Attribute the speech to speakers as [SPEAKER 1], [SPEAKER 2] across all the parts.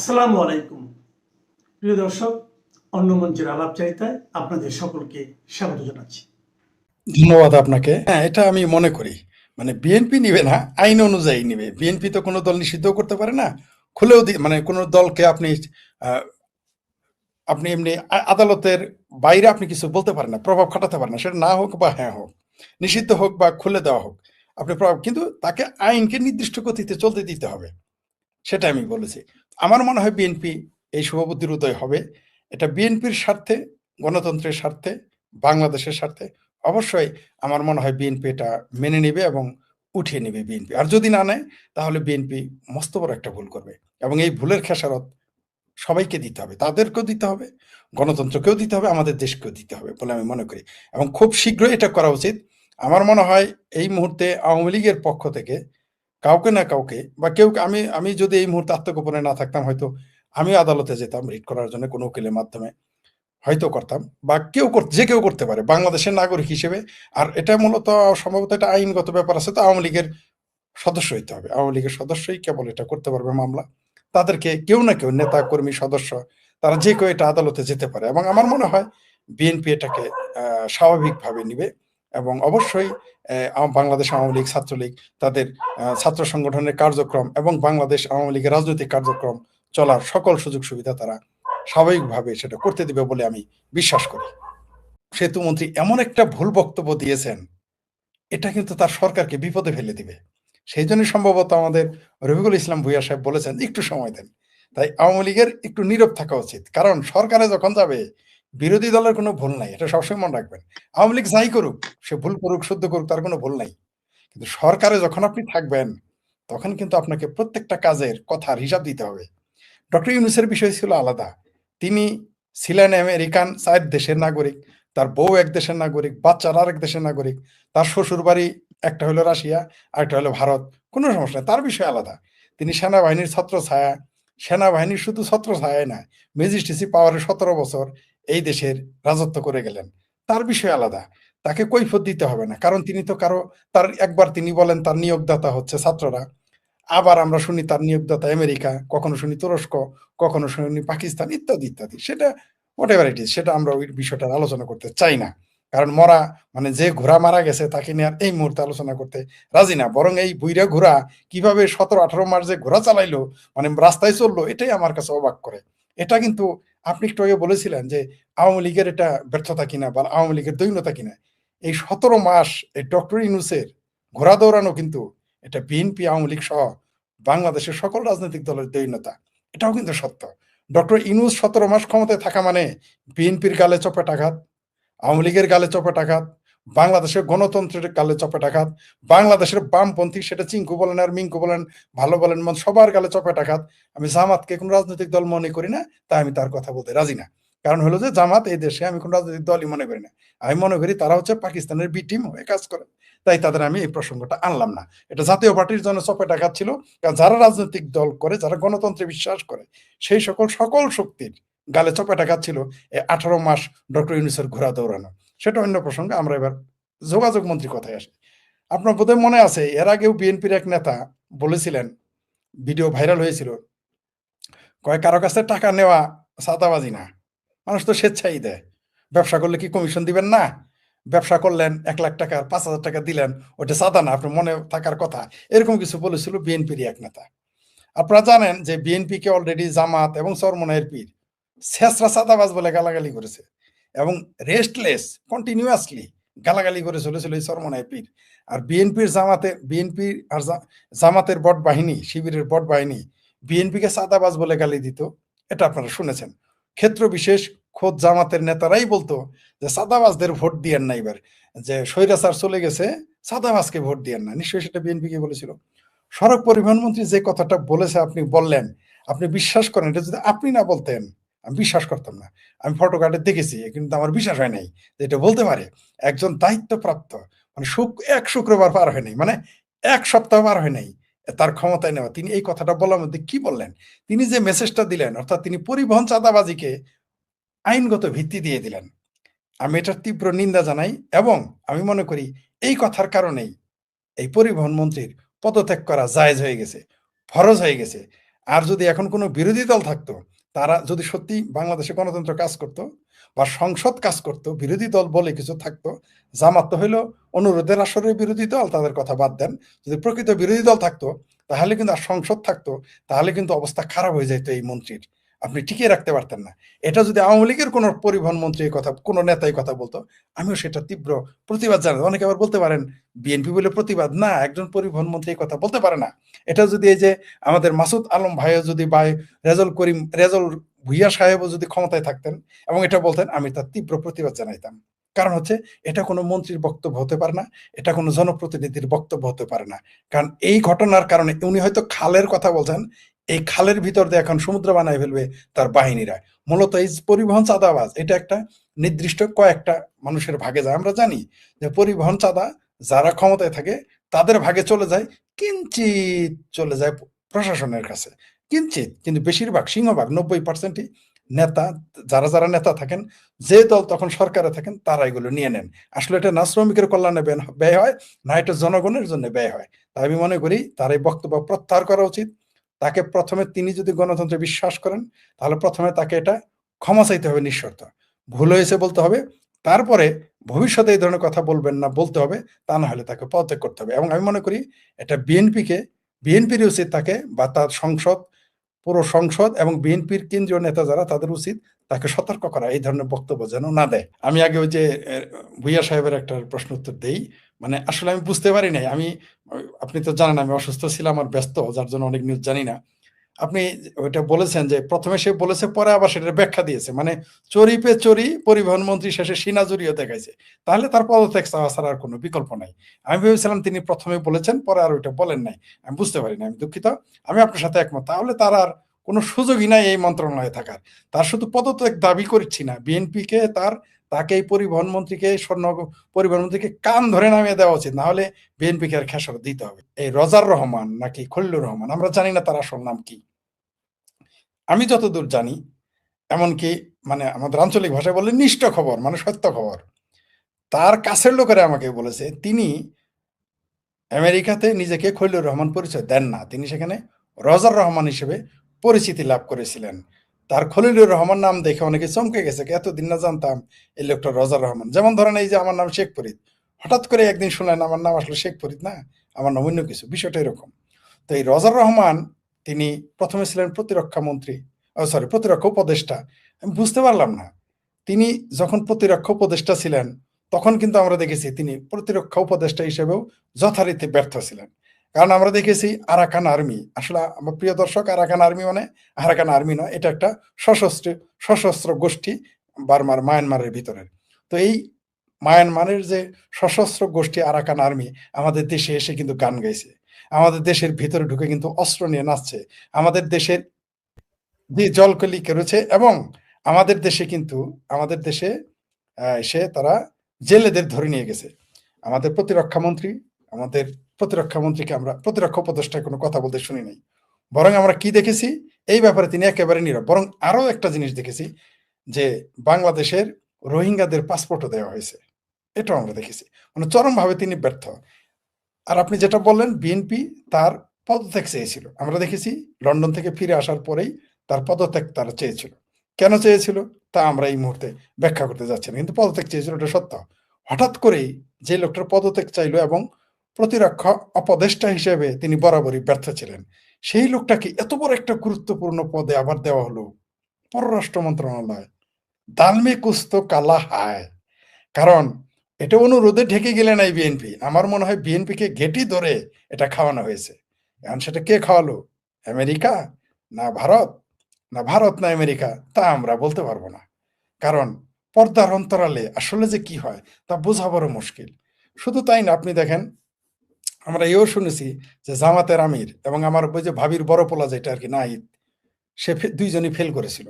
[SPEAKER 1] আসসালামু আলাইকুম প্রিয় দর্শক, অন্য মঞ্চের আলাপচারিতায় আপনাদের সকলকে স্বাগত জানাচ্ছি।
[SPEAKER 2] ধন্যবাদ আপনাকে। হ্যাঁ, এটা আমি মনে করি। মানে বিএনপি নিবে না, আইন অনুযায়ী নিবে। বিএনপি তো কোনো দল নিষিদ্ধও করতে পারে না, খুলেও মানে কোনো দলকে আপনি আহ, আপনি এমনি আদালতের বাইরে আপনি কিছু বলতে পারেন না, প্রভাব খাটাতে পারেন না, সেটা না হোক বা হ্যাঁ হোক, নিষিদ্ধ হোক বা খুলে দেওয়া হোক, আপনি প্রভাব, কিন্তু তাকে আইনকে নির্দিষ্ট গতিতে চলতে দিতে হবে, সেটা আমি বলেছি। আমার মনে হয় বিএনপি এই শুভবুদ্ধির উদয় হবে। এটা বিএনপির স্বার্থে, গণতন্ত্রের স্বার্থে, বাংলাদেশের স্বার্থে। অবশ্যই আমার মনে হয় বিএনপি এটা মেনে নেবে এবং উঠিয়ে নেবে বিএনপি। আর যদি না নেয়, তাহলে বিএনপি মস্ত বড় একটা ভুল করবে, এবং এই ভুলের খেসারত সবাইকে দিতে হবে, তাদেরকেও দিতে হবে, গণতন্ত্রকেও দিতে হবে, আমাদের দেশকেও দিতে হবে বলে আমি মনে করি। এবং খুব শীঘ্রই এটা করা উচিত। আমার মনে হয় এই মুহূর্তে আওয়ামী লীগের পক্ষ থেকে কাউকে না কাউকে, বা কেউ, আমি আমি যদি এই মুহূর্তে আত্মগোপনে না থাকতাম, হয়তো আমিও আদালতে যেতাম রিট করার জন্য, কোনো উকিলের মাধ্যমে হয়তো করতাম, বা যে কেউ করতে পারে বাংলাদেশের নাগরিক হিসেবে। আর এটা মূলত সম্ভবত এটা আইনগত ব্যাপার আছে, তো আওয়ামী লীগের সদস্য হইতে হবে, আওয়ামী লীগের সদস্যই কেবল এটা করতে পারবে মামলা। তাদেরকে কেউ না কেউ, নেতা কর্মী সদস্য, তারা যে কেউ এটা আদালতে যেতে পারে, এবং আমার মনে হয় বিএনপি এটাকে স্বাভাবিকভাবে নিবে। এবং অবশ্যই বাংলাদেশ আওয়ামী লীগ, ছাত্রলীগ, তাদের ছাত্র সংগঠনের কার্যক্রম এবং বাংলাদেশ আওয়ামী লীগের রাজনৈতিক কার্যক্রম চলার সকল সুযোগ সুবিধা তারা স্বাভাবিকভাবে সেটা করতে দিবে বলে আমি বিশ্বাস করি। সেতুমন্ত্রী এমন একটা ভুল বক্তব্য দিয়েছেন, এটা কিন্তু তার সরকারকে বিপদে ফেলে দিবে। সেই জন্য সম্ভবত আমাদের রফিকুল ইসলাম ভূঁইয়া সাহেব বলেছেন একটু সময় দেন। তাই আওয়ামী লীগের একটু নীরব থাকা উচিত, কারণ সরকারে যখন যাবে, বিরোধী দলের কোনো ভুল নাই, এটা সবসময় মনে রাখবেন। আওয়ামী লীগ যাই করুক, সে ভুল করুক শুদ্ধ করুক, তার কোনো ভুল নাই, কিন্তু সরকারে যখন আপনি থাকবেন, তখন কিন্তু আপনাকে প্রত্যেকটা কাজের কথার হিসাব দিতে হবে। ডক্টর ইউনূসের বিষয় ছিল আলাদা। তিনি ছিলেন আমেরিকান ৪ দেশের নাগরিক, তার বউ এক দেশের নাগরিক, বাচ্চারা আরেক দেশের নাগরিক, তার শ্বশুরবাড়ি একটা হলো রাশিয়া, আরেকটা হলো ভারত। কোনো সমস্যা নাই, তার বিষয় আলাদা। তিনি সেনাবাহিনীর ছত্রছায়া, সেনাবাহিনীর শুধু ছত্রছায়াই না, ম্যাজিস্ট্রেসি পাওয়ারে ১৭ বছর এই দেশের রাজত্ব করে গেলেন। তার বিষয় আলাদা। তাকে কৈফিয়ত দিতে হবে না। কারণ তিনি তো কারো, তার একবার তিনি বলেন তার নিয়োগদাতা হচ্ছে ছাত্ররা। আবার আমরা শুনি তার নিয়োগদাতা আমেরিকা, কখনো শুনি তুরস্ক, কখনো শুনি পাকিস্তান, ইত্যাদি ইত্যাদি। সেটা হোয়াট এভার ইট ইজ, সেটা আমরা ওই বিষয়টা আলোচনা করতে চাই না। কারণ মরা, মানে যে ঘোড়া মারা গেছে তাকে নিয়ে আর এই মুহূর্তে আলোচনা করতে রাজি না। বরং এই বুইড়া ঘোড়া কিভাবে ১৭-১৮ মাস যে ঘোড়া চালাইলো, মানে রাস্তায় চললো, এটাই আমার কাছে অবাক করে। এটা কিন্তু আপনি একটু আগে বলেছিলেন যে আওয়ামী লীগের এটা ব্যর্থতা কিনা বা আওয়ামী লীগের দৈন্যতা কিনা। এই ১৭ মাস এই ডক্টর ইউনূসের ঘোড়া দৌড়ানো কিন্তু এটা বিএনপি, আওয়ামী লীগ সহ বাংলাদেশের সকল রাজনৈতিক দলের দৈন্যতা। এটাও কিন্তু সত্য। ডক্টর ইউনূস ১৭ মাস ক্ষমতায় থাকা মানে বিএনপির গালে চপেটাঘাত, আওয়ামী লীগের গালে চপেটাঘাত, বাংলাদেশের গণতন্ত্রের গালে চপেটাঘাত, বাংলাদেশের বামপন্থী, সেটা চিঙ্কু বলেন আর মিঙ্কু বলেন, ভালো বলেন মন্দ, সবার গালে চপেটাঘাত। আমি জামাতকে কোনো রাজনৈতিক দল মনে করি না, তাই আমি তার কথা বলতে রাজি না। কারণ হলো যে জামাত এই দেশে আমি কোনো রাজনৈতিক দলই মনে করি না। আমি মনে করি তারা হচ্ছে পাকিস্তানের বি টিম হয়ে কাজ করে। তাই তাদের আমি এই প্রসঙ্গটা আনলাম না। এটা জাতীয় পার্টির জন্য চপেটাঘাত ছিল। কারণ যারা রাজনৈতিক দল করে, যারা গণতন্ত্রে বিশ্বাস করে, সেই সকল শক্তির গালে চপেটাঘাত ছিল এই ১৮ মাস ডক্টর ইউনূসের ঘোড়া দৌড়ানো। সেটা অন্য প্রসঙ্গে। আমরা এবার যোগাযোগ মন্ত্রীর কথায় আসি। আপনার বোধহয় মনে আছে, এর আগেও বিএনপির এক নেতা বলেছিলেন, ভিডিও ভাইরাল হয়েছিল, কয় কারো কাছে টাকা নেওয়া চাঁদাবাজি না, মানুষ তো স্বেচ্ছাই দেয়। ব্যবসা করলে কি কমিশন দিবেন না? ব্যবসা করলেন ১,০০,০০০ টাকার ৫,০০০ টাকা দিলেন, ওটা চাঁদা না, আপনার মনে থাকার কথা। এরকম কিছু বলেছিল বিএনপির এক নেতা। আপনারা জানেন যে বিএনপি কে অলরেডি জামাত এবং চরমনাইয়ের পীর ছেঁচড়া চাঁদাবাজ বলে গালাগালি করেছে, এবং রেস্টলেস কন্টিনিউয়াসলি গালাগালি করে চলেছিল এই চরমনাইয়ের পীর। আর বিএনপি আর জামাতের বট বাহিনী, শিবিরের বট বাহিনী বিএনপিকে চাঁদাবাজ বলে গালি দিত। এটা আপনারা শুনেছেন। ক্ষেত্র বিশেষ খোদ জামাতের নেতারাই বলতো যে চাঁদাবাজদের ভোট দিয়েন না, এবার যে স্বৈরাচার চলে গেছে, চাঁদাবাজকে ভোট দিয়েন না। নিশ্চয়ই সেটা বিএনপিকে বলেছিল। সড়ক পরিবহন মন্ত্রী যে কথাটা বলেছে, আপনি বললেন, আপনি বিশ্বাস করেন, এটা যদি আপনি না বলতেন আমি বিশ্বাস করতাম না। আমি ফটো কার্ডে দেখেছি, কিন্তু আমার বিশ্বাস হয় নাই যে এটা বলতে পারে একজন দায়িত্বপ্রাপ্ত, মানে এক শুক্রবার পার হয় নাই, মানে এক সপ্তাহ পার হয় নাই তার ক্ষমতায় নেওয়া, তিনি এই কথাটা বলার মধ্যে কি বললেন? তিনি যে মেসেজটা দিলেন, অর্থাৎ তিনি পরিবহন চাঁদাবাজিকে আইনগত ভিত্তি দিয়ে দিলেন। আমি এটার তীব্র নিন্দা জানাই, এবং আমি মনে করি এই কথার কারণেই এই পরিবহন মন্ত্রীর পদত্যাগ করা জায়েজ হয়ে গেছে, ফরজ হয়ে গেছে। আর যদি এখন কোনো বিরোধী দল থাকতো, তারা যদি সত্যি বাংলাদেশে গণতন্ত্র কাজ করত বা সংসদ কাজ করত, বিরোধী দল বলে কিছু থাকতো, জামাত তো হইলো অনুরোধের আসরের বিরোধী দল, তাদের কথা বাদ দেন। যদি প্রকৃত বিরোধী দল থাকতো তাহলে কিন্তু আর সংসদ থাকতো, তাহলে কিন্তু অবস্থা খারাপ হয়ে যেত এই মন্ত্রীর, আপনি টিকিয়ে রাখতে পারতেন না। এটা যদি আওয়ামী লীগের কোনো পরিবহন মন্ত্রী এই কথা, কোনো নেতাই কথা বলতো, আমিও সেটা তীব্র প্রতিবাদ জানাই। অনেকে আবার বলতে পারেন বিএনপি বলে প্রতিবাদ না, একজন পরিবহন মন্ত্রী এই কথা বলতে পারে না। এটা যদি এই যে আমাদের মাসুদ আলম ভাইও যদি বা রেজল ভুইয়া সাহেবও যদি ক্ষমতায় থাকতেন এবং এটা বলতেন, আমি তার তীব্র প্রতিবাদ জানাইতাম। কারণ হচ্ছে এটা কোনো মন্ত্রীর বক্তব্য হতে পারে না, এটা কোনো জনপ্রতিনিধির বক্তব্য হতে পারে না। কারণ এই ঘটনার কারণে উনি হয়তো খালের কথা বলছেন, এই খালের ভিতর দিয়ে এখন সমুদ্র বানায় ফেলবে তার বাহিনীরা। মূলত এই পরিবহন চাঁদাবাজ, এটা একটা নির্দিষ্ট কয়েকটা মানুষের ভাগে যায়। আমরা জানি যে পরিবহন চাঁদা যারা ক্ষমতায় থাকে তাদের ভাগে চলে যায়, কিঞ্চিত চলে যায় প্রশাসনের কাছে, কিঞ্চিত। কিন্তু বেশিরভাগ, সিংহভাগ 90%ই নেতা, যারা যারা নেতা থাকেন, যে দল তখন সরকারে থাকেন, তারা এগুলো নিয়ে নেন। আসলে এটা না শ্রমিকের কল্যাণে ব্যয় হয়, না এটা জনগণের জন্য ব্যয় হয়। তাই আমি মনে করি তার এই বক্তব্য প্রত্যাহার করা উচিত। তাকে প্রথমে, তিনি যদি গণতন্ত্রে বিশ্বাস করেন, তাহলে প্রথমে তাকে এটা ক্ষমা চাইতে হবে নিঃশর্ত, ভুল হয়েছে বলতে হবে। তারপরে ভবিষ্যতে এই ধরনের কথা বলবেন না বলতে হবে, তা না হলে তাকে পদত্যাগ করতে হবে। এবং আমি মনে করি এটা বিএনপির উচিত তাকে, বা তার সংসদ, পুরো সংসদ এবং বিএনপির কেন্দ্রীয় নেতা যারা, তাদের উচিত তাকে সতর্ক করা, এই ধরনের বক্তব্য যেন না দেয়। আমি আগে ওই যে ভুইয়া সাহেবের একটা প্রশ্ন উত্তর দেই। মানে আসলে আমি বুঝতে পারি নাই, আপনি তো জানেন আমি অসুস্থ ছিলাম আর ব্যস্ত, যার জন্য অনেক নিউজ জানি না। আপনি ওইটা বলেছেন যে প্রথমে সে বলেছে, পরে আবার সেটার ব্যাখ্যা দিয়েছে, মানে চরি পে চরি, পরিবহন মন্ত্রী শেষে সিনা জড়িয়ে দেখাইছে, তাহলে তার পদত্যাগ চাওয়া ছাড়া আর কোনো বিকল্প নাই। আমি ভেবেছিলাম তিনি প্রথমে বলেছেন, পরে আর ওইটা বলেন নাই। আমি বুঝতে পারি না, আমি দুঃখিত। আমি আপনার সাথে একমত, তাহলে তার আর কোনো সুযোগই নাই এই মন্ত্রণালয়ে থাকার। তার শুধু পদত্যাগ দাবি করছি না, বিএনপিকে তাকে এই পরিবহন মন্ত্রীকে কান ধরে নামিয়ে দেওয়া উচিত, না হলে বিএনপিকে আর খেসারত দিতে হবে। এই রজার রহমান নাকি খলিলুর রহমান, আমরা জানি না তার আসল নাম কি। আমি যতদূর জানি, এমনকি মানে আমাদের আঞ্চলিক ভাষায় বললে নিষ্ঠ খবর, মানে সত্য খবর, তার কাছের লোকেরা আমাকে বলেছে তিনি আমেরিকাতে নিজেকে খলিলুর রহমান পরিচয় দেন না, তিনি সেখানে রজার রহমান হিসেবে পরিচিতি লাভ করেছিলেন। তার খলিলুর রহমান নাম দেখে অনেকে চমকে গেছে, এতদিন না জানতাম এই লোকটা রজার রহমান। যেমন ধরেন এই যে আমার নাম শেখ ফরিদ, হঠাৎ করে একদিন শুনলেন আমার নাম আসলে শেখ ফরিদ না, আমার নাম অন্য কিছু, বিষয়টা এরকম। তো এই রজার রহমান, তিনি প্রথমে ছিলেন প্রতিরক্ষা মন্ত্রী, প্রতিরক্ষা উপদেষ্টা। আমি বুঝতে পারলাম না, তিনি যখন প্রতিরক্ষা উপদেষ্টা ছিলেন তখন কিন্তু আমরা দেখেছি তিনি প্রতিরক্ষা উপদেষ্টা হিসেবেও যথারীতি ব্যর্থ ছিলেন। কারণ আমরা দেখেছি আরাকান আর্মি, আসলে আমার প্রিয় দর্শক, আরাকান আর্মি মানে আরাকান আর্মি নয়, এটা একটা সশস্ত্র গোষ্ঠী মায়ানমারের ভিতরের। তো এই মায়ানমারের যে সশস্ত্র গোষ্ঠী আরাকান আর্মি আমাদের দেশে এসে কিন্তু গান গাইছে, আমাদের দেশের ভিতরে ঢুকে কিন্তু অস্ত্র নিয়ে নাচছে, আমাদের দেশের যে জলকলি কেড়েছে, এবং আমাদের দেশে এসে তারা জেলেদের ধরে নিয়ে গেছে। আমাদের আমাদের প্রতিরক্ষা মন্ত্রীকে আমরা প্রতিরক্ষা উপদেষ্টায় কোনো কথা বলতে শুনি নাই। বরং আমরা কি দেখেছি, এই ব্যাপারে তিনি একেবারে নীরব। বরং আরো একটা জিনিস দেখেছি, যে বাংলাদেশের রোহিঙ্গাদের পাসপোর্টও দেওয়া হয়েছে, এটাও আমরা দেখেছি। মানে চরমভাবে তিনি ব্যর্থ। আর আপনি যেটা বললেন, বিএনপি তার পদত্যাগ চেয়েছিল, আমরা দেখেছি লন্ডন থেকে ফিরে আসার পরেই তার পদত্যাগ তারা চেয়েছিল। কেন চেয়েছিল তা আমরা এই মুহূর্তে ব্যাখ্যা করতে যাচ্ছি না, কিন্তু পদত্যাগ চেয়েছিল, এটা সত্য। হঠাৎ করেই যে লোকটার পদত্যাগ চাইলো এবং প্রতিরক্ষা উপদেষ্টা হিসেবে তিনি বরাবরই ব্যর্থ ছিলেন, সেই লোকটাকে এত বড় একটা গুরুত্বপূর্ণ পদে আবার দেওয়া হলো, পররাষ্ট্র মন্ত্রণালয়। দালমে কুস্তো কালা হায়। কারণ এটা অনুরোধে ঢেকে গেলে নাই বিএনপি, আমার মনে হয় বিএনপিকে ঘেঁটি ধরে এটা খাওয়ানো হয়েছে। এখন সেটা কে খাওয়ালো, আমেরিকা না ভারত, না আমেরিকা, তা আমরা বলতে পারবো না। কারণ পর্দার অন্তরালে আসলে যে কি হয় তা বোঝা বড় মুশকিল। শুধু তাই না, আপনি দেখেন, আমরা এও শুনেছি যে জামাতের আমির এবং আমার ওই যে ভাবির বড় পোলা যেটা আর কি নাহিদ, দুইজনই ফেল করেছিল।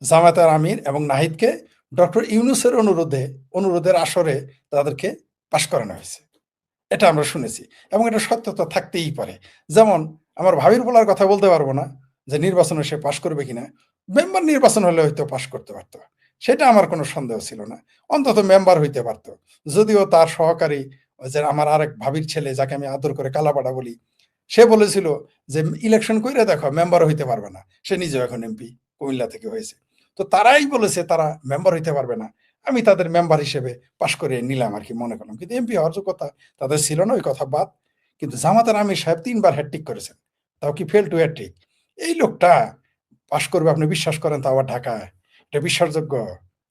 [SPEAKER 2] জামায়াতের আমির এবং নাহিদকে ডক্টর ইউনূসের অনুরোধের আসরে তাদেরকে পাশ করানো হয়েছে, এটা আমরা শুনেছি। এবং এটা সত্যতা থাকতেই পারে। যেমন আমার ভাবির বলার কথা বলতে পারবো না যে নির্বাচনে সে পাশ করবে কিনা, মেম্বার নির্বাচন হলে হয়তো পাশ করতে পারতো, সেটা আমার কোনো সন্দেহ ছিল না, অন্তত মেম্বার হইতে পারতো। যদিও তার সহকারী, ওই যে আমার আরেক ভাবির ছেলে, যাকে আমি আদর করে কালাপাড়া বলি, সে বলেছিল যে ইলেকশন কইরা দেখো মেম্বার হইতে পারবে না, সে নিজেও এখন এমপি কুমিল্লা থেকে হয়েছে। তো তারাই বলেছে তারা মেম্বার হইতে পারবে না, আমি তাদের মেম্বার হিসেবে পাশ করে নিলাম আর কি, মনে করলাম। কিন্তু এমপি হওয়ার যোগ্যতা তাদের ছিল না, ওই কথা বাদ। কিন্তু জামাতের আমির সাহেব ৩ বার হ্যাট্রিক করেছেন, তাও কি ফেল টু হ্যাট্রিক। এই লোকটা পাশ করবে আপনি বিশ্বাস করেন, তাও আবার ঢাকায়, এটা বিশ্বাসযোগ্য?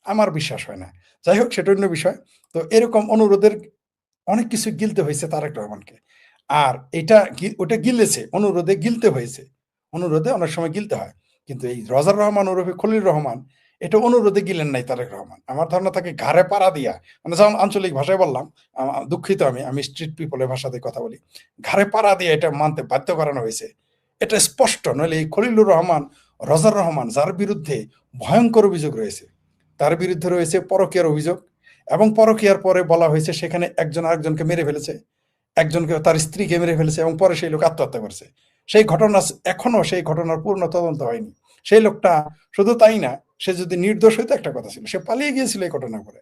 [SPEAKER 2] আমার বিশ্বাস হয় না। যাই হোক, সেটা অন্য বিষয়। তো এরকম অনুরোধের অনেক কিছু গিলতে হয়েছে তারেক রহমানকে। আর এটা ওটা গিলেছে, অনুরোধে গিলতে হয়েছে। অনুরোধে অনেক সময় গিলতে হয়। কিন্তু এই রজার রহমান ওরফে খলিল রহমান, এটা অনুরোধে গিলেন নাই তারেক রহমান। আমার ধারণা তাকে ঘাড়ে পাড়া দিয়া, মানে যেমন আঞ্চলিক ভাষায় বললাম, দুঃখিত আমি স্ট্রিট পিপলের ভাষাতে কথা বলি। ঘাড়ে পাড়া দিয়ে এটা মানতে বাধ্য করানো হয়েছে। এটা স্পষ্ট, নইলে এই খলিলুর রহমান, রজার রহমান, যার বিরুদ্ধে ভয়ঙ্কর অভিযোগ রয়েছে, তার বিরুদ্ধে রয়েছে পরকীয়ার অভিযোগ, এবং পরকীয়ার পরে বলা হয়েছে সেখানে একজন আরেকজনকে মেরে ফেলেছে, একজনকে তার স্ত্রীকে মেরে ফেলেছে, এবং পরে সেই লোক আত্মহত্যা করছে। সেই ঘটনা এখনো, সেই ঘটনার পূর্ণ তদন্ত হয়নি। সেই লোকটা শুধু তাই না, সে যদি নির্দোষ হইতো একটা কথা ছিল, সে পালিয়ে গিয়েছিল এই ঘটনা করে।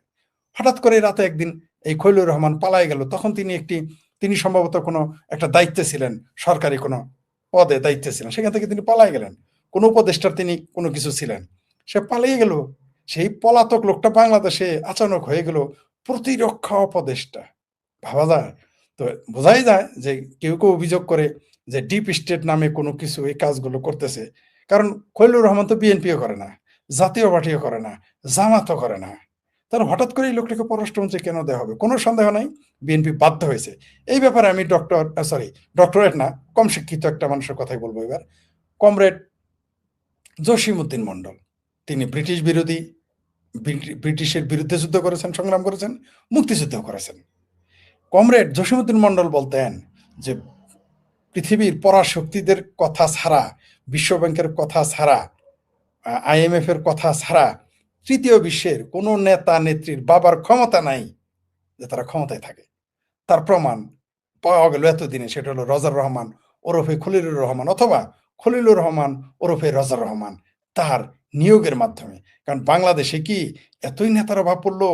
[SPEAKER 2] হঠাৎ করে রাতে একদিন এই খৈলুর রহমান পালাই গেল, তখন তিনি সম্ভবত কোনো একটা দায়িত্বে ছিলেন, সরকারি কোনো পদে দায়িত্বে ছিলেন, সেখান থেকে তিনি পালাই গেলেন। কোনো উপদেষ্টার তিনি কোনো কিছু ছিলেন, সে পালিয়ে গেল। সেই পলাতক লোকটা বাংলাদেশে আচানক হয়ে গেল প্রতিরক্ষা উপদেষ্টা। ভাবা যায়? তো বোঝাই যায় যে কেউ কেউ অভিযোগ করে যে ডিপ স্টেট নামে কোনো কিছু এই কাজগুলো করতেছে। কারণ খলিলুর রহমান তো বিএনপিও করে না, জাতীয় পার্টিও করে না, জামাতও করে না। তাহলে হঠাৎ করে এই লোকটাকে পররাষ্ট্রমন্ত্রী কেন দেওয়া হবে? কোনো সন্দেহ নাই, বিএনপি বাধ্য হয়েছে। এই ব্যাপারে আমি ডক্টরেট না, কম শিক্ষিত একটা মানুষের কথাই বলবো এবার। কমরেড জসিমউদ্দিন মন্ডল, তিনি ব্রিটিশ বিরোধী, ব্রিটিশের বিরুদ্ধে যুদ্ধ করেছেন, সংগ্রাম করেছেন, মুক্তিযুদ্ধ করেছেন। কমরেড জসিমউদ্দিন মন্ডল বলতেন যে পৃথিবীর পরাশক্তিদের কথা ছাড়া, বিশ্বব্যাংকের কথা ছাড়া, আইএমএফ এর কথা ছাড়া তৃতীয় বিশ্বের কোনো নেতা নেত্রীর বাবার ক্ষমতা নাই যে তারা ক্ষমতায় থাকে। তার প্রমাণ পাওয়া গেল এতদিনে, সেটা হলো রজার রহমান ওরফে খলিলুর রহমান, অথবা খলিলুর রহমান ওরফে রজার রহমান, তার নিয়োগের মাধ্যমে। কারণ বাংলাদেশে কি এতই নেতার অভাব পড়লো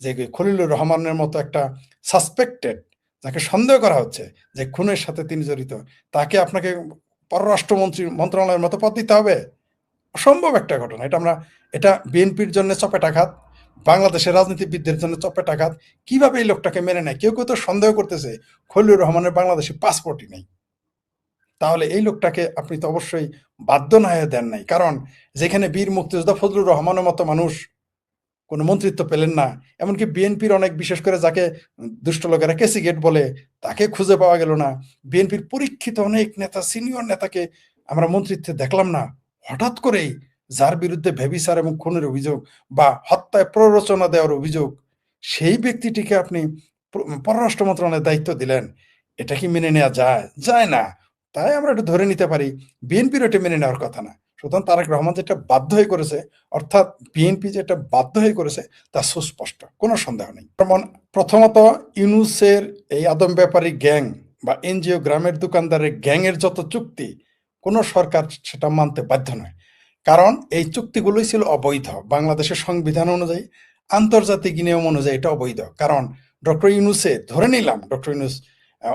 [SPEAKER 2] যে খলিলুর রহমানের মতো একটা সাসপেক্টেড, যাকে সন্দেহ করা হচ্ছে যে খুনের সাথে তিনি জড়িত, তাকে আপনাকে মন্ত্রণালয়ের মতো পদ দিতে হবে? অসম্ভব একটা ঘটনা। এটা বিএনপির জন্য চপেটাঘাত, বাংলাদেশের রাজনীতিবিদদের জন্য চপেটাঘাত। কিভাবে এই লোকটাকে মেনে নেয়? কেউ কেউ তো সন্দেহ করতেছে খলিলুর রহমানের বাংলাদেশে পাসপোর্টই নেই। তাহলে এই লোকটাকে আপনি তো অবশ্যই বাধ্য না হয়ে দেন নাই। কারণ যেখানে বীর মুক্তিযোদ্ধা ফজলুর রহমানের মতো মানুষ কোনো মন্ত্রিত্ব পেলেন না, এমনকি বিএনপির অনেক, বিশেষ করে যাকে দুষ্ট লোকেরা কেসিগেট বলে, তাকে খুঁজে পাওয়া গেল না। বিএনপির পরীক্ষিত অনেক নেতা, সিনিয়র নেতাকে আমরা মন্ত্রিত্বে দেখলাম না। হঠাৎ করেই যার বিরুদ্ধে ব্যভিচার এবং খুনের অভিযোগ বা হত্যায় প্ররোচনা দেওয়ার অভিযোগ, সেই ব্যক্তিটিকে আপনি পররাষ্ট্র মন্ত্রণালয়ের দায়িত্ব দিলেন। এটা কি মেনে নেওয়া যায়? যায় না। তাই আমরা এটা ধরে নিতে পারি বিএনপির এটা মেনে নেওয়ার কথা না। সুতরাং তারেক রহমান যেটা বাধ্য হয়ে করেছে, অর্থাৎ বিএনপি যেটা বাধ্য হয়ে করেছে, তা সুস্পষ্ট, কোনো সন্দেহ নেই। যেমন প্রথমত ইউনূসের এই আদম ব্যাপারী গ্যাং বা এনজিও গ্রামের দোকানদারের গ্যাংয়ের যত চুক্তি, কোনো সরকার সেটা মানতে বাধ্য নয়। কারণ এই চুক্তিগুলোই ছিল অবৈধ বাংলাদেশের সংবিধান অনুযায়ী, আন্তর্জাতিক নিয়ম অনুযায়ী এটা অবৈধ। কারণ ডক্টর ইউনূসে, ধরে নিলাম ডক্টর ইউনূস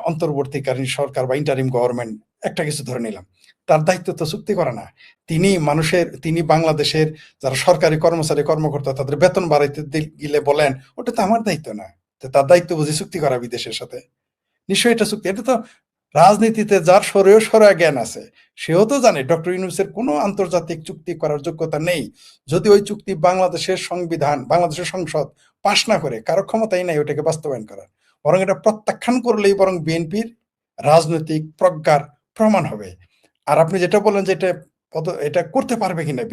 [SPEAKER 2] অন্তর্বর্তীকালীন সরকার বা ইন্টারিম গভর্নমেন্ট, একটা কিছু ধরে নিলাম, তার দায়িত্ব তো চুক্তি করা না। তিনি বাংলাদেশের যারা সরকারি কর্মচারী কর্মকর্তা তাদের বেতন বাড়াইতে গেলে বলেন ওটা তো আমার দায়িত্ব না, তো তার দায়িত্ব বুঝি চুক্তি করা বিদেশের সাথে? নিশ্চয়ই এটা চুক্তি। এটা তো রাজনীতিতে যার সরা জ্ঞান আছে, সেও তো জানে ডক্টর ইউনূসের কোনো আন্তর্জাতিক চুক্তি করার যোগ্যতা নেই। যদি ওই চুক্তি বাংলাদেশের সংবিধান, বাংলাদেশের সংসদ পাশ না করে, কারো ক্ষমতাই নাই ওটাকে বাস্তবায়ন করার। বরং এটা প্রত্যাখ্যান করলেই বরং বিএনপির রাজনৈতিক প্রজ্ঞার প্রমাণ হবে। আর আপনি যেটা বললেন যে এটা করতে পারবে কিনা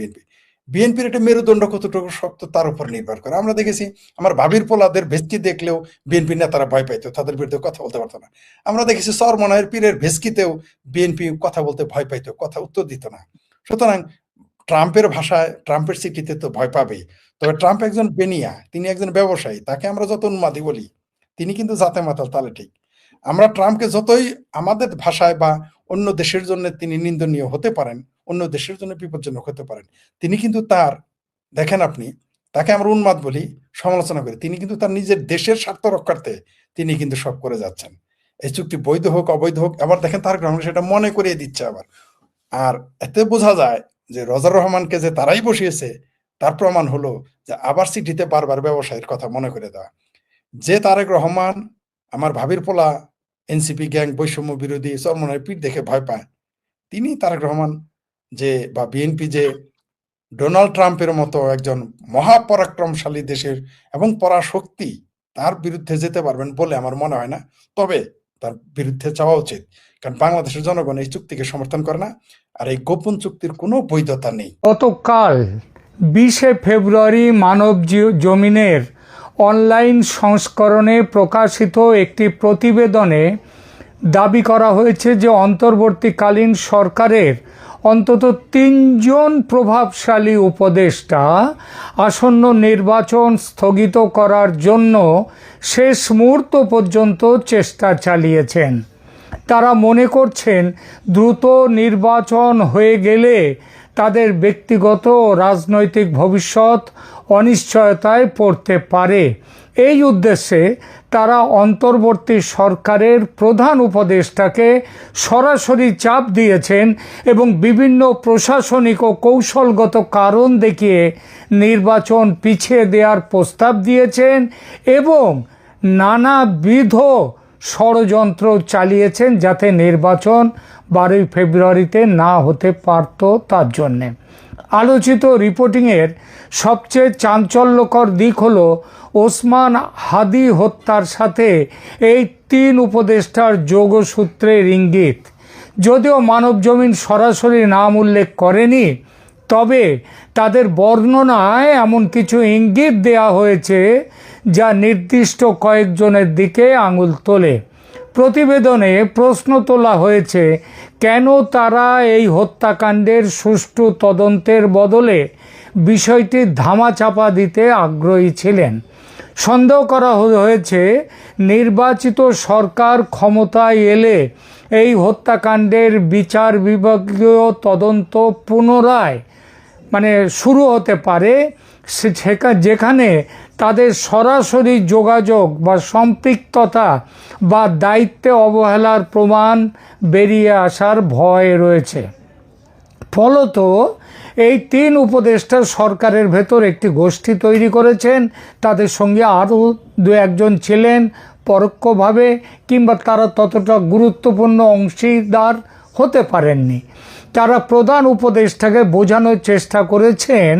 [SPEAKER 2] বিএনপির এটা মেরুদণ্ড কতটুকু শক্ত তার উপর নির্ভর করে। আমরা দেখেছি আমার ভাবির পোলাদের ভেস্কি দেখলেও বিএনপি নেতারা ভয় পাইতো, তাদের বিরুদ্ধে কথা বলতে পারতো না। আমরা দেখেছি চরমনায়ের পীরের ভেস্কিতেও বিএনপি কথা বলতে ভয় পাইতো, কথা উত্তর দিত না। সুতরাং ট্রাম্পের ভাষায়, ট্রাম্পের সিটিতে তো ভয় পাবেই। তবে ট্রাম্প একজন বেনিয়া, তিনি একজন ব্যবসায়ী, তাকে আমরা যত উন্মাদী বলি, তিনি কিন্তু জাতে মাতাল, তাহলে ঠিক। আমরা ট্রাম্পকে যতই আমাদের ভাষায় বা অন্য দেশের জন্য তিনি নিন্দনীয় হতে পারেন, অন্য দেশের জন্য বিপজ্জনক হতে পারেন, তিনি কিন্তু দেখেন আপনি, তাকে আমরা উন্মাদ বলি, সমালোচনা করি, তিনি কিন্তু তার নিজের দেশের স্বার্থ রক্ষার্থে তিনি কিন্তু সব করে যাচ্ছেন। এই চুক্তি বৈধ হোক অবৈধ হোক, আবার দেখেন তারেক রহমান সেটা মনে করিয়ে দিচ্ছে আবার। আর এতে বোঝা যায় যে রজার রহমানকে যে তারাই বসিয়েছে তার প্রমাণ হলো যে আবার চিঠিতে বারবার ব্যবসায়ের কথা মনে করে দেওয়া। যে তারেক রহমান আমার ভাবির পোলা এনসিপি গ্যাং বৈষম্য বিরোধী চরমনের পিঠ দেখে ভয় পায়, তিনি তারেক রহমান যে বা বিএনপি যে ডোনাল্ড ট্রাম্পের মতো একজন মহাপরাক্রমশালী দেশের এবং পরাশক্তি, তার বিরুদ্ধে যেতে পারবেন বলে আমার মনে হয় না। তবে তার বিরুদ্ধে যাওয়া উচিত, কারণ বাংলাদেশের জনগণ এই চুক্তিকে সমর্থন করে না, আর এই গোপন চুক্তির কোনো বৈধতা নেই।
[SPEAKER 3] গতকাল 20শে ফেব্রুয়ারি মানব জমিনের অনলাইন সংস্করণে প্রকাশিত একটি প্রতিবেদনে দাবি করা হয়েছে যে অন্তর্বর্তীকালীন সরকারের অন্তত 3 জন প্রভাবশালী উপদেষ্টা আসন্ন নির্বাচন স্থগিত করার জন্য শেষ মুহূর্ত পর্যন্ত চেষ্টা চালিয়েছেন। তারা মনে করছেন দ্রুত নির্বাচন হয়ে গেলে তাদের ব্যক্তিগত ও রাজনৈতিক ভবিষ্যৎ অনিশ্চয়তায় পড়তে পারে। এই উদ্দেশ্যে তারা অন্তর্বর্তী সরকারের প্রধান উপদেষ্টাকে সরাসরি চাপ দিয়েছেন এবং বিভিন্ন প্রশাসনিক ও কৌশলগত কারণ দেখিয়ে নির্বাচন পিছিয়ে দেওয়ার প্রস্তাব দিয়েছেন এবং নানাবিধ ষড়যন্ত্র চালিয়েছেন যাতে নির্বাচন 12ই ফেব্রুয়ারিতে না হতে পারত তার জন্যে। আলোচিত রিপোর্টিংয়ের সবচেয়ে চাঞ্চল্যকর দিক হলো ওসমান হাদি হত্যার সাথে এই 3 উপদেষ্টার যোগসূত্রের ইঙ্গিত। যদিও মানবজমিন সরাসরি নাম উল্লেখ করেনি, তবে তাদের বর্ণনায় এমন কিছু ইঙ্গিত দেয়া হয়েছে যা নির্দিষ্ট কয়েকজনের দিকে আঙুল তোলে। প্রতিবেদনে প্রশ্ন তোলা হয়েছে কেন তারা এই হত্যাকাণ্ডের সুষ্ঠু তদন্তের বদলে বিষয়টি ধামাচাপা দিতে আগ্রহী ছিলেন। সন্দেহ করা হয়েছে নির্বাচিত সরকার ক্ষমতায় এলে এই হত্যাকাণ্ডের বিচার বিভাগীয় তদন্ত পুনরায় শুরু হতে পারে, যেখানে তাদের সরাসরি যোগাযোগ বা সম্পৃক্ততা বা দায়িত্বে অবহেলার প্রমাণ বেরিয়ে আসার ভয় রয়েছে। ফলত এই 3 উপদেষ্টা সরকারের ভেতর একটি গোষ্ঠী তৈরি করেছেন। তাদের সঙ্গে আরও 2-1 জন ছিলেন পরোক্ষভাবে, কিংবা তারা ততটা গুরুত্বপূর্ণ অংশীদার হতে পারেননি। তারা প্রধান উপদেষ্টাকে বোঝানোর চেষ্টা করেছেন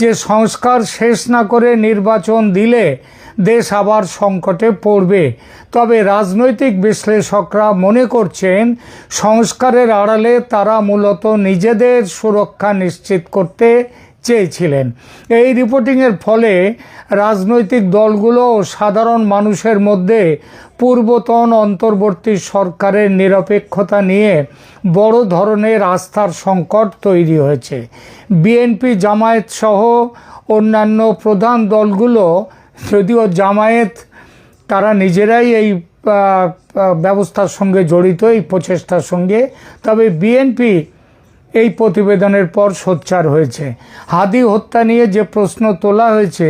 [SPEAKER 3] যে সংস্কার শেষ না করে নির্বাচন দিলে দেশ আবার সংকটে পড়বে। তবে রাজনৈতিক বিশ্লেষকরা মনে করছেন সংস্কারের আড়ালে তারা মূলত নিজেদের সুরক্ষা নিশ্চিত করতে চেয়েছিলেন। এই রিপোর্টিংয়ের ফলে রাজনৈতিক দলগুলো ও সাধারণ মানুষের মধ্যে পূর্বতন অন্তর্বর্তী সরকারের নিরপেক্ষতা নিয়ে বড় ধরনের আস্থার সংকট তৈরি হয়েছে। বিএনপি, জামায়াত সহ অন্যান্য প্রধান দলগুলো, যদিও জামায়াত তারা নিজেরাই এই ব্যবস্থার সঙ্গে জড়িত, এই প্রচেষ্টার সঙ্গে, তবে বিএনপি এই প্রতিবেদনের পর সোচ্চার হয়েছে। হাদি হত্যা নিয়ে যে প্রশ্ন তোলা হয়েছে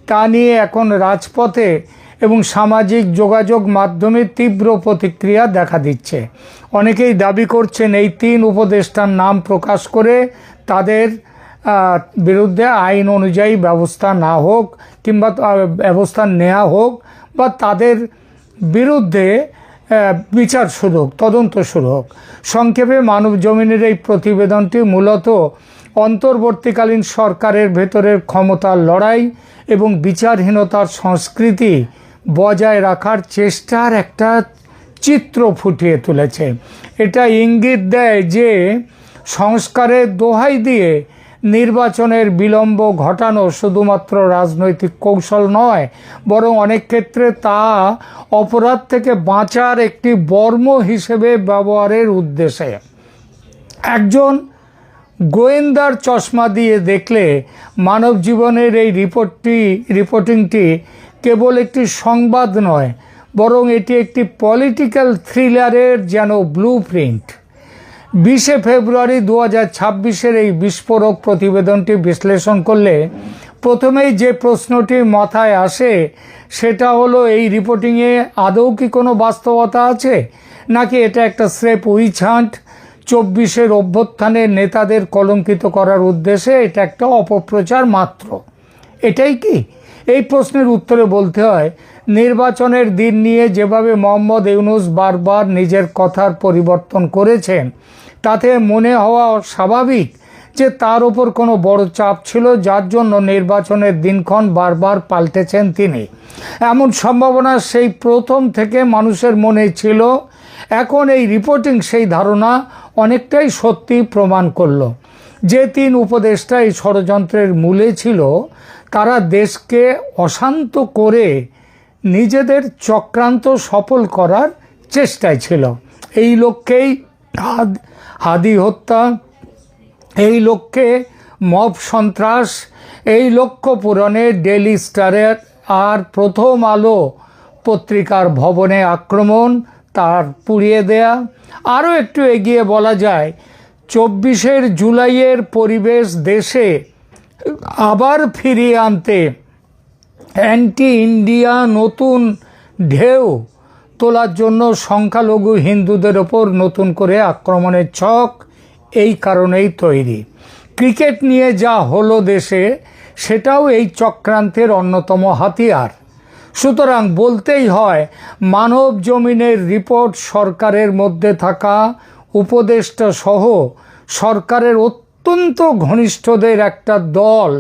[SPEAKER 3] তা নিয়ে এখন রাজপথে এবং সামাজিক যোগাযোগ মাধ্যমে তীব্র প্রতিক্রিয়া দেখা দিচ্ছে। অনেকেই দাবি করছেন এই 3 উপদেষ্টার নাম প্রকাশ করে তাদের বিরুদ্ধে আইন অনুযায়ী ব্যবস্থা না হোক, কিংবা ব্যবস্থা নেওয়া হোক, বা তাদের বিরুদ্ধে বিচার শুরু হোক, তদন্ত শুরু হোক। সংক্ষেপে মানবজমিনের এই প্রতিবেদনটি মূলত অন্তর্বর্তীকালীন সরকারের ভেতরের ক্ষমতার লড়াই এবং বিচারহীনতার সংস্কৃতি বজায় রাখার চেষ্টার একটা চিত্র ফুটিয়ে তুলেছে। এটা ইঙ্গিত দেয় যে সংস্কারের দোহাই দিয়ে নির্বাচনের বিলম্ব ঘটানো শুধুমাত্র রাজনৈতিক কৌশল নয়, বরং অনেক ক্ষেত্রে তা অপরাধ থেকে বাঁচার একটি বর্ম হিসেবে ব্যবহারের উদ্দেশ্যে। একজন গোয়েন্দার চশমা দিয়ে দেখলে মানব জীবনের এই রিপোর্টিংটি কেবল একটি সংবাদ নয়, বরং এটি একটি পলিটিক্যাল থ্রিলারের যেন ব্লু প্রিন্ট। 20শে ফেব্রুয়ারি 2026-এর এই বিস্ফোরক প্রতিবেদনটি বিশ্লেষণ করলে প্রথমেই যে প্রশ্নটি মাথায় আসে সেটা হলো, এই রিপোর্টিংয়ে আদৌ কি কোনো বাস্তবতা আছে, নাকি এটা একটা স্রেফ উইচ হান্ট, 24-এর অভ্যুত্থানের নেতাদের কলঙ্কিত করার উদ্দেশ্যে এটা একটা অপপ্রচার মাত্র? এটাই কি? এই প্রশ্নের উত্তরে বলতে হয়, নির্বাচনের দিন নিয়ে যেভাবে মোহাম্মদ ইউনূস বারবার নিজের কথার পরিবর্তন করেছেন, তাতে মনে হওয়া স্বাভাবিক যে তার ওপর কোনো বড় চাপ ছিল, যার জন্য নির্বাচনের দিনক্ষণ বারবার পাল্টেছেন তিনি। এমন সম্ভাবনা সেই প্রথম থেকে মানুষের মনে ছিল। এখন এই রিপোর্টিং সেই ধারণা অনেকটাই সত্যি প্রমাণ করল। যে 3 উপদেষ্টা এই ষড়যন্ত্রের মূলে ছিল, তারা দেশকে অশান্ত করে নিজেদের চক্রান্ত সফল করার চেষ্টায় ছিল। এই লক্ষ্যেই হাদি হত্যা, এই লক্ষ্যে মব সন্ত্রাস, এই লক্ষ্য পূরণে ডেইলি স্টারের আর প্রথম আলো পত্রিকার ভবনে আক্রমণ, তার পুড়িয়ে দেয়া। আরও একটু এগিয়ে বলা যায়, 24 জুলাইয়ের পরিবেশ দেশে আবার ফিরিয়ে আনতে অ্যান্টি ইন্ডিয়া নতুন ঢেউ তোলার জন্য সংখ্যালঘু হিন্দুদের ওপর নতুন করে আক্রমণের ছক এই কারণেই তৈরি। ক্রিকেট নিয়ে যা হলো দেশে, সেটাও এই চক্রান্তের অন্যতম হাতিয়ার। সুতরাং বলতেই হয়, মানব জমিনের রিপোর্ট সরকারের মধ্যে থাকা উপদেষ্টা সহ সরকারের অত্যন্ত ঘনিষ্ঠদের একটা দল,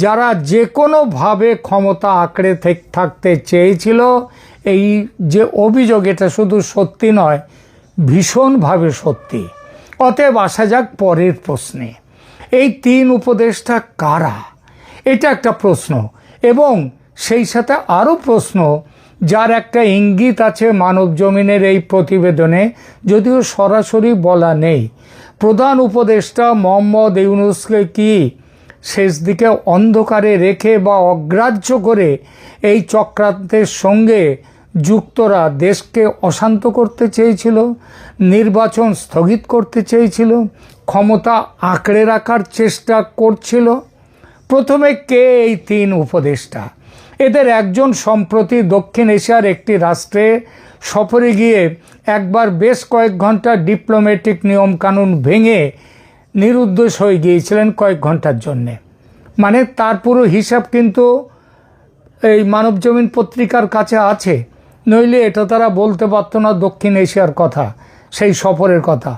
[SPEAKER 3] যারা যে কোনোভাবে ক্ষমতা আঁকড়ে থাকতে চেয়েছিল। এই যে অভিযোগ, এটা শুধু সত্যি নয়, ভীষণভাবে সত্যি। অতএব আসা যাক পরের প্রশ্নে। এই 3 উপদেষ্টা কারা? এটা একটা প্রশ্ন, এবং সেই সাথে আরও প্রশ্ন যার একটা ইঙ্গিত আছে মানব জমিনের এই প্রতিবেদনে, যদিও সরাসরি বলা নেই। প্রধান উপদেষ্টা মোহাম্মদ ইউনূসকে কি শেষ দিকে অন্ধকারে রেখে বা অগ্রাহ্য করে এই চক্রান্তের সঙ্গে যুক্তরা দেশকে অশান্ত করতে চেয়েছিল, নির্বাচন স্থগিত করতে চেয়েছিল, ক্ষমতা আঁকড়ে রাখার চেষ্টা করছিল? প্রথমে কে এই 3 উপদেষ্টা? এদের একজন সম্প্রতি দক্ষিণ এশিয়ার একটি রাষ্ট্রে সফরে গিয়ে একবার বেশ কয়েক ঘন্টা ডিপ্লোম্যাটিক নিয়মকানুন ভেঙে নিরুদ্দেশ হয়ে গিয়েছিলেন কয়েক ঘন্টার জন্যে। মানে তার পুরো হিসাব কিন্তু এই মানবজমিন পত্রিকার কাছে আছে, নইলে এটা তারা বলতে পারতো না দক্ষিণ এশিয়ার কথা, সেই সফরের কথা।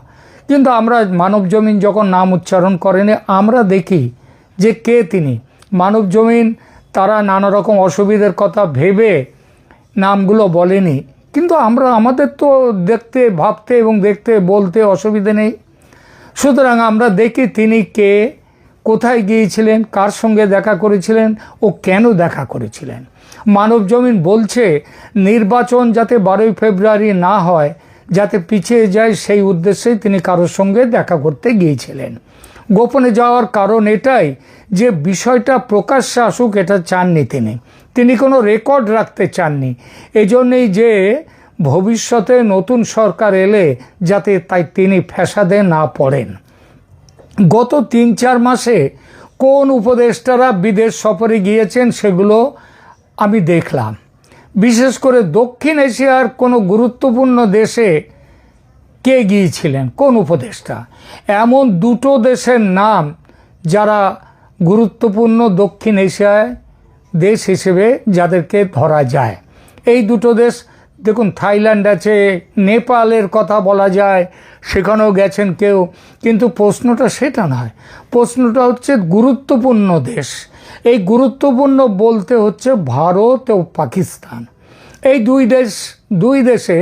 [SPEAKER 3] কিন্তু আমরা মানবজমিন যখন নাম উচ্চারণ করেনি, আমরা দেখি যে কে তিনি। মানবজমিন তারা নানা রকম অসুবিধার কথা ভেবে নামগুলো বলেনি, কিন্তু আমাদের তো দেখতে, ভাবতে এবং দেখতে, বলতে অসুবিধে নেই। সুতরাং আমরা দেখি তিনি কে, কোথায় গিয়েছিলেন, কার সঙ্গে দেখা করেছিলেন ও কেন দেখা করেছিলেন। মানবজমিন বলছে, নির্বাচন যাতে 12 ফেব্রুয়ারি না হয়, যাতে পিছিয়ে যায়, সেই উদ্দেশ্যেই তিনি কারোর সঙ্গে দেখা করতে গিয়েছিলেন। গোপনে যাওয়ার কারণ এটাই যে বিষয়টা প্রকাশ্যে আসুক, এটা চাননি তিনি কোনো রেকর্ড রাখতে চাননি। এজন্যই যে ভবিষ্যতে নতুন সরকার এলে যাতে তিনি ফ্যাসাদে না পড়েন। গত 3-4 মাসে কোন উপদেষ্টারা বিদেশ সফরে গিয়েছেন সেগুলো আমি দেখলাম। বিশেষ করে দক্ষিণ এশিয়ার কোনো গুরুত্বপূর্ণ দেশে কে গিয়েছিলেন, কোন উপদেষ্টা? এমন 2টো দেশের নাম যারা গুরুত্বপূর্ণ দক্ষিণ এশিয়ায় দেশ হিসেবে যাদেরকে ধরা যায়। এই 2টো দেশ দেখুন, থাইল্যান্ড আছে, নেপালের কথা বলা যায়, সেখানেও গেছেন কেউ। কিন্তু প্রশ্নটা সেটা নয়, প্রশ্নটা হচ্ছে গুরুত্বপূর্ণ দেশ। এই গুরুত্বপূর্ণ বলতে হচ্ছে ভারত ও পাকিস্তান। এই দুই দেশে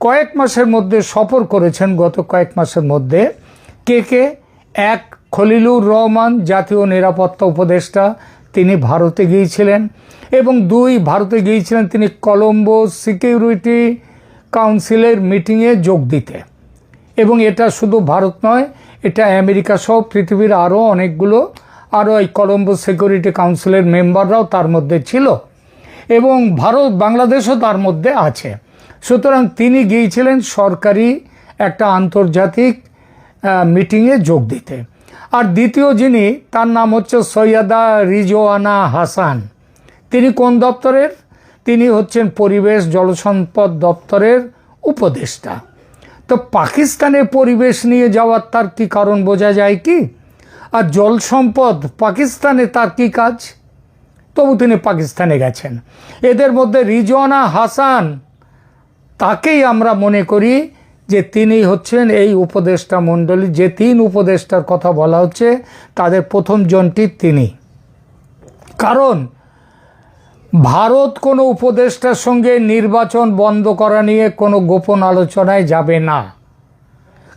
[SPEAKER 3] কয়েক মাসের মধ্যে সফর করেছেন, গত কয়েক মাসের মধ্যে। কে? 1, খলিলুর রহমান, জাতীয় নিরাপত্তা উপদেষ্টা, তিনি ভারতে গিয়েছিলেন। এবং 2, ভারতে গিয়েছিলেন তিনি কলম্বো সিকিউরিটি কাউন্সিলের মিটিংয়ে যোগ দিতে। এবং এটা শুধু ভারত নয়, এটা আমেরিকা সহ পৃথিবীর আরও অনেকগুলো, আরও এই কলম্বো সিকিউরিটি কাউন্সিলের মেম্বাররাও তার মধ্যে ছিল, এবং বাংলাদেশও তার মধ্যে আছে। সুতরাং তিনি গিয়েছিলেন সরকারি একটা আন্তর্জাতিক মিটিংয়ে যোগ দিতে। আর দ্বিতীয় যিনি, তার নাম হচ্ছে সৈয়দা রিজওয়ানা হাসান। তিনি কোন দপ্তরের? তিনি হচ্ছেন পরিবেশ জলসম্পদ দপ্তরের উপদেষ্টা। তো পাকিস্তানে পরিবেশ নিয়ে যাওয়ার তার কি কারণ বোঝা যায় কি? আর জল সম্পদ পাকিস্তানে তার কি কাজ? তবু তিনি পাকিস্তানে গেছেন। এদের মধ্যে রিজওয়ানা হাসান, তাকেই আমরা মনে করি যে তিনি হচ্ছেন এই উপদেষ্টা মণ্ডলী, যে 3 উপদেষ্টার কথা বলা হচ্ছে তাদের প্রথম জনটি তিনি। কারণ ভারত কোনো উপদেষ্টার সঙ্গে নির্বাচন বন্ধ করা নিয়ে কোনো গোপন আলোচনায় যাবে না।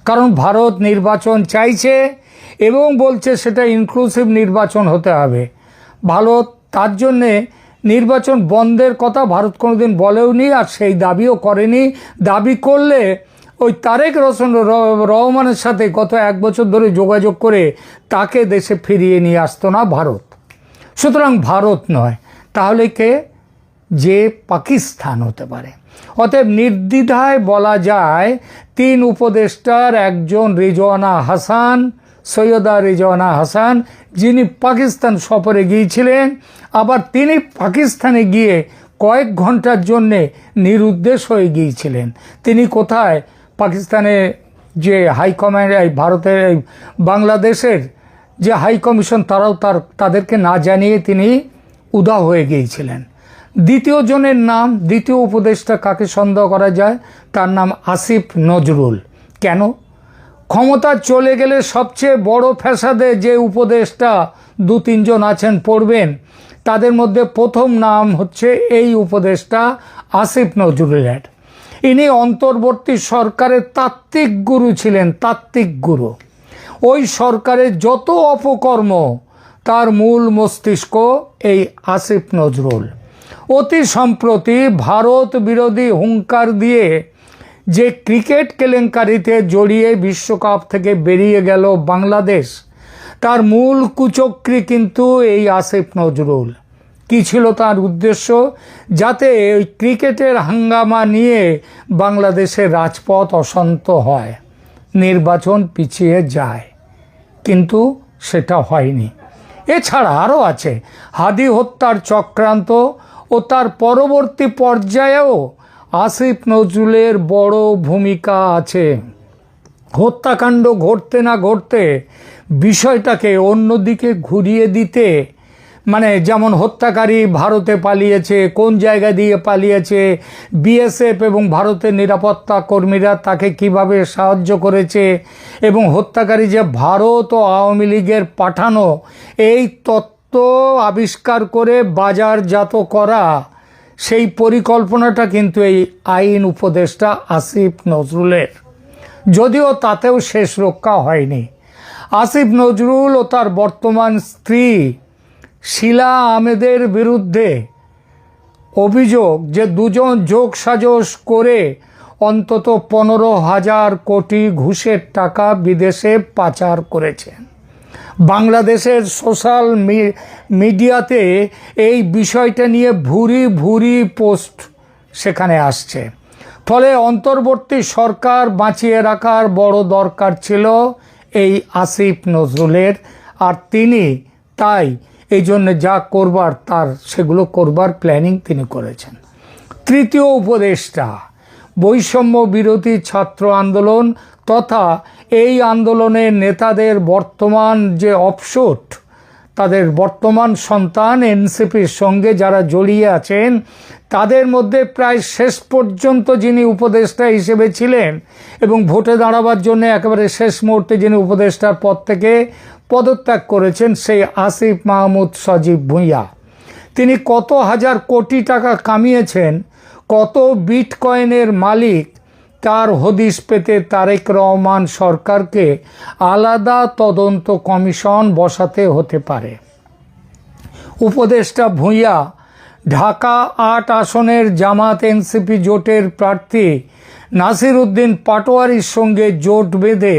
[SPEAKER 3] কারণ ভারত নির্বাচন চাইছে এবং বলছে সেটা ইনক্লুসিভ নির্বাচন হতে হবে। ভারত তার জন্যে নির্বাচন বন্ধের কথা ভারত কোনোদিন বলেওনি, আর সেই দাবিও করেনি। দাবি করলে ওই তারেক রহমানের সাথে গত 1 বছর ধরে যোগাযোগ করে তাকে দেশে ফিরিয়ে নিয়ে আসতো না ভারত। সুতরাং ভারত নয়, তাহলে কে? যে পাকিস্তান হতে পারে। অতএব নির্দ্বিধায় বলা যায় 3 উপদেষ্টার একজন রিজওয়ানা হাসান, সৈয়দা রিজওয়ানা হাসান, যিনি পাকিস্তান সফরে গিয়েছিলেন। আবার তিনি পাকিস্তানে গিয়ে কয়েক ঘন্টার জন্যে নিরুদ্দেশ হয়ে গিয়েছিলেন। তিনি কোথায়? পাকিস্তানে যে হাইকমান্ড, এই ভারতের, এই বাংলাদেশের যে হাই কমিশন, তারাও তাদেরকে না জানিয়ে তিনি উধাও হয়ে গিয়েছিলেন। দ্বিতীয় জনের নাম, দ্বিতীয় উপদেষ্টা কাকে সন্দেহ করা যায়? তার নাম আসিফ নজরুল। কেন? ক্ষমতা চলে গেলে সবচেয়ে বড় ফ্যাসাদে যে উপদেষ্টা 2-3 জন আছেন পড়বেন, তাদের মধ্যে প্রথম নাম হচ্ছে এই উপদেষ্টা আসিফ নজরুলের। ইনি অন্তর্বর্তী সরকারের তাত্ত্বিক গুরু ছিলেন, তাত্ত্বিক গুরু। ওই সরকারের যত অপকর্ম তার মূল মস্তিষ্ক এই আসিফ নজরুল। অতি সম্প্রতি ভারত বিরোধী হুঙ্কার দিয়ে যে ক্রিকেট কেলেঙ্কারিতে জড়িয়ে বিশ্বকাপ থেকে বেরিয়ে গেল বাংলাদেশ, তার মূল কুচক্রী কিন্তু এই আসিফ নজরুল। কি ছিল তার উদ্দেশ্য? যাতে ওই ক্রিকেটের হাঙ্গামা নিয়ে বাংলাদেশের রাজপথ অশান্ত হয়, নির্বাচন পিছিয়ে যায়। কিন্তু সেটা হয়নি। এছাড়া আরও আছে হাদি হত্যার চক্রান্ত, ও তার পরবর্তী পর্যায়েও আসিফ নজরুলের বড় ভূমিকা আছে। হত্যাকাণ্ড ঘটতে না ঘটতে বিষয়টাকে অন্যদিকে ঘুরিয়ে দিতে, মানে যেমন হত্যাকারী ভারতে পালিয়েছে, কোন জায়গা দিয়ে পালিয়েছে, বিএসএফ এবং ভারতের নিরাপত্তা কর্মীরা তাকে কিভাবে সাহায্য করেছে, এবং হত্যাকারী যে ভারত ও আওয়ামী লীগের পাঠানো, এই তত্ত্ব আবিষ্কার করে বাজারজাত করা, সেই পরিকল্পনাটা কিন্তু এই আইন উপদেষ্টা আসিফ নজরুলের। যদিও তাতেও শেষ রক্ষা হয়নি। আসিফ নজরুল ও তার বর্তমান স্ত্রী শিলা আহমেদের বিরুদ্ধে অভিযোগ যে 2 জন যোগসাজশ করে অন্তত 15,000 কোটি ঘুষের টাকা বিদেশে পাচার করেছেন। বাংলাদেশের সোশ্যাল মিডিয়াতে এই বিষয়টা নিয়ে ভুরি ভুরি পোস্ট সেখানে আসছে। ফলে অন্তর্বর্তী সরকার বাঁচিয়ে রাখার বড় দরকার ছিল এই আসিফ নজরুলের, আর তিনি তাই এই জন্য যা করবার তার সেগুলো করবার প্ল্যানিং তিনি করেছেন। তৃতীয় উপদেষ্টা বৈষম্য বিরোধী ছাত্র আন্দোলন তথা এই আন্দোলনের নেতাদের বর্তমান যে অফশুট, তাদের বর্তমান সন্তান এনসিপির সঙ্গে যারা জড়িয়ে আছেন, তাদের মধ্যে প্রায় শেষ পর্যন্ত যিনি উপদেষ্টা হিসেবে ছিলেন এবং ভোটে দাঁড়াবার জন্য একেবারে শেষ মুহূর্তে যিনি উপদেষ্টার পদ থেকে পদত্যাগ করেছেন, সেই আসিফ মাহমুদ সজীব ভুঁইয়া। তিনি কত হাজার কোটি টাকা কামিয়েছেন, কত বিটকয়েনের মালিক, তার হদিশ পেতে তারেক রহমান সরকারকে আলাদা তদন্ত কমিশন বসাতে হতে পারে। উপদেষ্টা ভুঁইয়া ঢাকা 8 আসনের জামাত এনসিপি জোটের প্রার্থী নাসির উদ্দিন পাটোয়ারির সঙ্গে জোট বেঁধে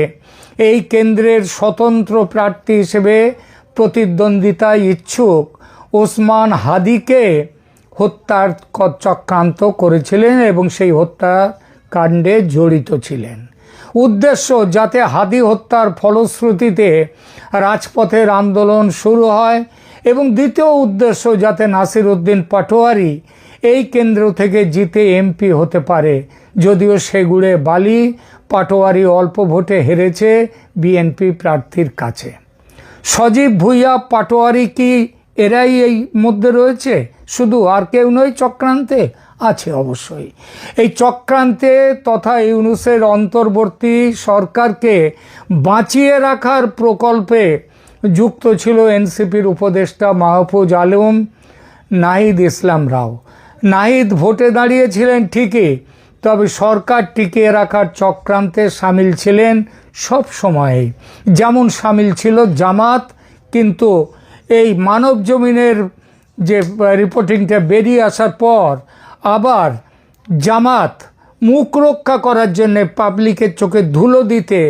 [SPEAKER 3] এই কেন্দ্রের স্বতন্ত্র প্রার্থী হিসেবে প্রতিদ্বন্দ্বিতায় ইচ্ছুক ওসমান হাদিকে হত্যার চক্রান্ত করেছিলেন এবং সেই হত্যাকাণ্ডে জড়িত ছিলেন। উদ্দেশ্য যাতে হাদি হত্যার ফলশ্রুতিতে রাজপথের আন্দোলন শুরু হয়, এবং দ্বিতীয় উদ্দেশ্য যাতে নাসিরউদ্দিন পাটোয়ারি এই কেন্দ্র থেকে জিতে এমপি হতে পারে, যদিও সেগুড়ে বালি পাটোয়ারি অল্প ভোটে হেরেছে বিএনপি প্রার্থীর কাছে। সজীব ভুইয়া পাটোয়ারি কি এরাই এই মধ্যে রয়েছে শুধু, আর কেউ নয় চক্রান্তে? আছে অবশ্যই। এই চক্রান্তে তথা ইউনূসের অন্তর্বর্তী সরকারকে বাঁচিয়ে রাখার প্রকল্পে যুক্ত ছিল এনসিপির উপদেষ্টা মাহফুজ আলম, নাহিদ ইসলাম রাও। নাহিদ ভোটে দাঁড়িয়েছিলেন ঠিকই, তবে সরকার টিকিয়ে রাখার চক্রান্তে সামিল ছিলেন সব সময়ে, যেমন সামিল ছিল জামাত। কিন্তু এই মানব জমিনের যে রিপোর্টিংটা বেরিয়ে আসার পর আবার জামাত মুখ রক্ষা করার জন্য পাবলিকের চোখে ধুলো দিতে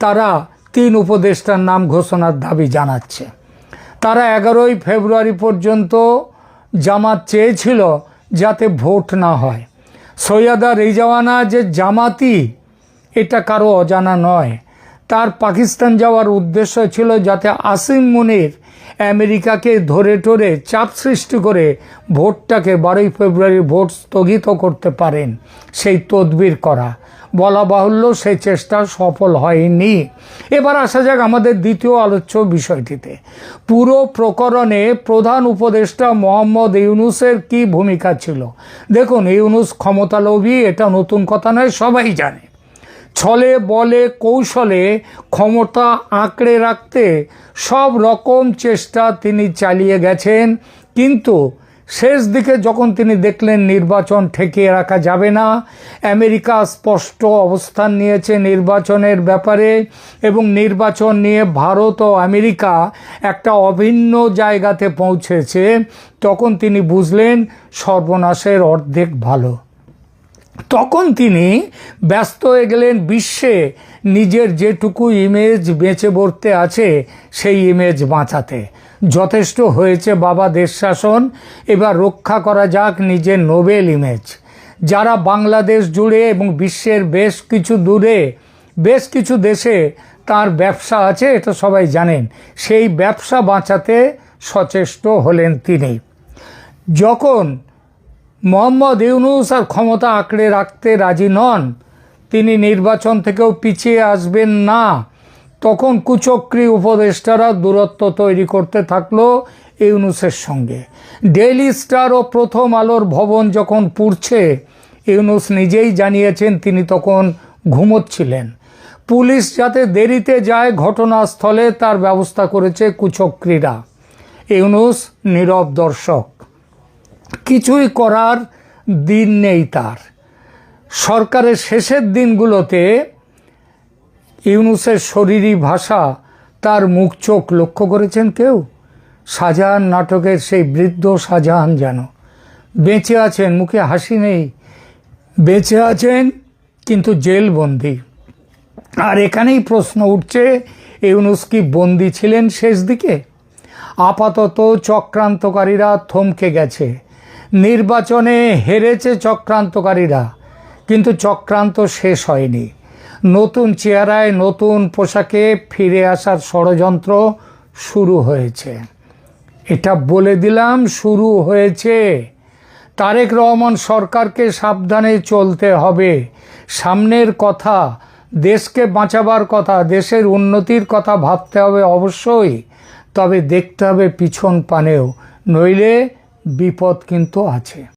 [SPEAKER 3] তারা 3 উপদেষ্টার নাম ঘোষণার দাবি জানাচ্ছে। তারা 11ই ফেব্রুয়ারি পর্যন্ত জামাত চেয়েছিল যাতে ভোট না হয়। সৈয়দা রিজওয়ানা যে জামাতি এটা কারো অজানা নয়। তার পাকিস্তান যাওয়ার উদ্দেশ্য ছিল যাতে আসিম মুনির আমেরিকাকে ধরে টরে চাপ সৃষ্টি করে ভোটটাকে 12ই ফেব্রুয়ারি ভোট স্থগিত করতে পারেন, সেই তদবির করা। বলা বাহুল্য সেই চেষ্টা সফল হয়নি। এবার আসা যাক আমাদের দ্বিতীয় আলোচ্য বিষয়টিতে। পুরো প্রকরণে প্রধান উপদেষ্টা মোহাম্মদ ইউনূসের কি ভূমিকা ছিল? দেখুন, ইউনূস ক্ষমতালোভী, এটা নতুন কথা নয়, সবাই জানে। ছলে বলে কৌশলে ক্ষমতা আঁকড়ে রাখতে সব রকম চেষ্টা তিনি চালিয়ে গেছেন, কিন্তু শেষ দিকে যখন তিনি দেখলেন নির্বাচন ঠেকিয়ে রাখা যাবে না, আমেরিকা স্পষ্ট অবস্থান নিয়েছে নির্বাচনের ব্যাপারে, এবং নির্বাচন নিয়ে ভারত ও আমেরিকা একটা অভিন্ন জায়গাতে পৌঁছেছে, তখন তিনি বুঝলেন সর্বনাশের অর্ধেক ভালো। তখন তিনি ব্যস্ত হয়ে গেলেন বিশ্বে নিজের যেটুকু ইমেজ বেঁচে বর্তে আছে সেই ইমেজ বাঁচাতে। যথেষ্ট হয়েছে বাবা দেশ শাসন, এবার রক্ষা করা যাক নিজের নোবেল ইমেজ। যারা বাংলাদেশ জুড়ে এবং বিশ্বের বেশ কিছু দেশে তার ব্যবসা আছে, এটা সবাই জানেন, সেই ব্যবসা বাঁচাতে সচেষ্ট হলেন তিনি। যখন মোহাম্মদ ইউনূস আর ক্ষমতা আঁকড়ে রাখতে রাজি নন, তিনি নির্বাচন থেকেও পিছিয়ে আসবেন না, তখন কুচক্রী উপদেষ্টারা দূরত্ব তৈরি করতে থাকলো ইউনূসের সঙ্গে। ডেইলি স্টার ও প্রথম আলোর ভবন যখন পুড়ছে, ইউনূস নিজেই জানিয়েছেন তিনি তখন ঘুমোচ্ছিলেন। পুলিশ যাতে দেরিতে যায় ঘটনাস্থলে তার ব্যবস্থা করেছে কুচক্রীরা। ইউনূস নীরব দর্শক, কিছুই করার দিন নেই তার। সরকারের শেষের দিনগুলোতে ইউনূসের শরীরী ভাষা, তার মুখ চোখ লক্ষ্য করেছেন কেউ? শাহজাহান নাটকের সেই বৃদ্ধ শাহজাহান যেন বেঁচে আছেন, মুখে হাসি নেই, বেঁচে আছেন কিন্তু জেলবন্দি। আর এখানেই প্রশ্ন উঠছে, ইউনূস কি বন্দি ছিলেন শেষ দিকে? আপাতত চক্রান্তকারীরা থমকে গেছে। নির্বাচনে হেরেছে চক্রান্তকারীরা, কিন্তু চক্রান্ত শেষ হয়নি। নতুন চেহারায় নতুন পোশাকে ফিরে আসার ষড়যন্ত্র শুরু হয়েছে। এটা বলে দিলাম, শুরু হয়েছে। তারেক রহমান সরকারকে সাবধানে চলতে হবে। সামনের কথা, দেশকে বাঁচাবার কথা, দেশের উন্নতির কথা ভাবতে হবে অবশ্যই, তবে দেখতে হবে পিছন পানেও, নইলে বিপদ কিন্তু আছে।